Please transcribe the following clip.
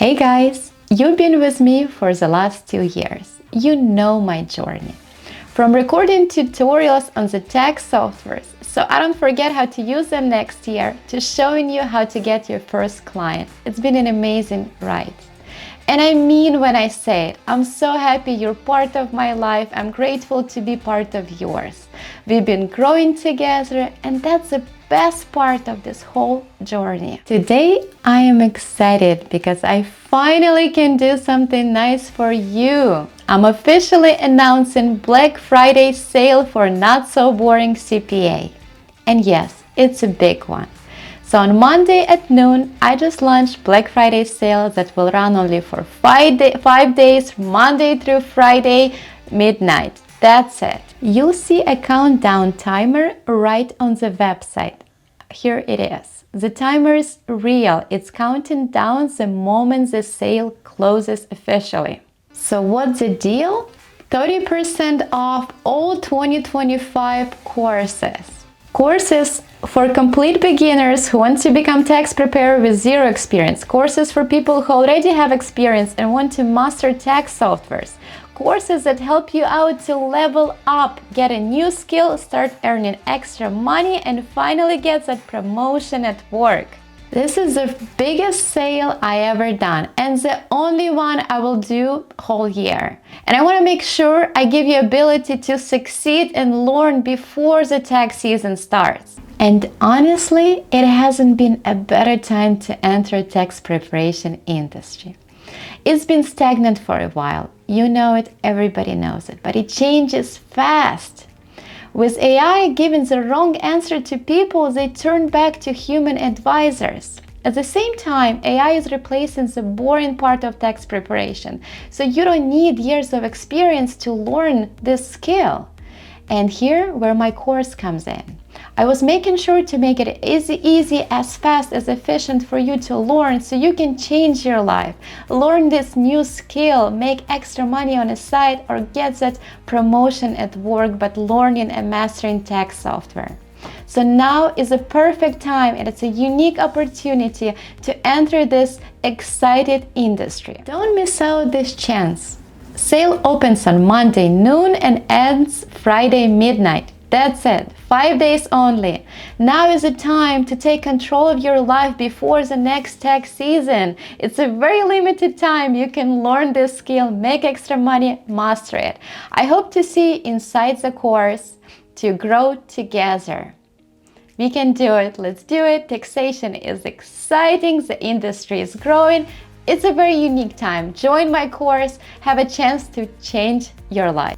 Hey guys, you've been with me for the last 2 years. You know my journey. From recording tutorials on the tax softwares, so I don't forget how to use them next year, to showing you how to get your first client. It's been an amazing ride. And I mean when I say it, I'm so happy you're part of my life. I'm grateful to be part of yours. We've been growing together, and that's the best part of this whole journey. Today, I am excited because I finally can do something nice for you. I'm officially announcing Black Friday sale for Not So Boring CPA. And yes, it's a big one. So on Monday at noon, I just launched Black Friday sale that will run only for 5 days, Monday through Friday, midnight. That's it. You'll see a countdown timer right on the website. Here it is. The timer is real. It's counting down the moment the sale closes officially. So what's the deal? 30% off all 2025 courses. Courses for complete beginners who want to become tax preparer with zero experience. Courses for people who already have experience and want to master tax softwares. Courses that help you out to level up, get a new skill, start earning extra money, and finally get that promotion at work. This is the biggest sale I ever done, and the only one I will do whole year. And I want to make sure I give you ability to succeed and learn before the tax season starts. And honestly, it hasn't been a better time to enter tax preparation industry. It's been stagnant for a while. You know it, everybody knows it, but it changes fast. With AI giving the wrong answer to people, they turn back to human advisors. At the same time, AI is replacing the boring part of tax preparation, so you don't need years of experience to learn this skill. And here where my course comes in. I was making sure to make it easy, as fast, as efficient for you to learn so you can change your life, learn this new skill, make extra money on a side, or get that promotion at work, but learning and mastering tax software. So now is a perfect time, and it's a unique opportunity to enter this excited industry. Don't miss out this chance. Sale opens on Monday noon and ends Friday midnight. That's it, 5 days only. Now is the time to take control of your life before the next tax season. It's a very limited time. You can learn this skill, make extra money, master it. I hope to see you inside the course to grow together. We can do it. Let's do it. Taxation is exciting. The industry is growing. It's a very unique time. Join my course. Have a chance to change your life.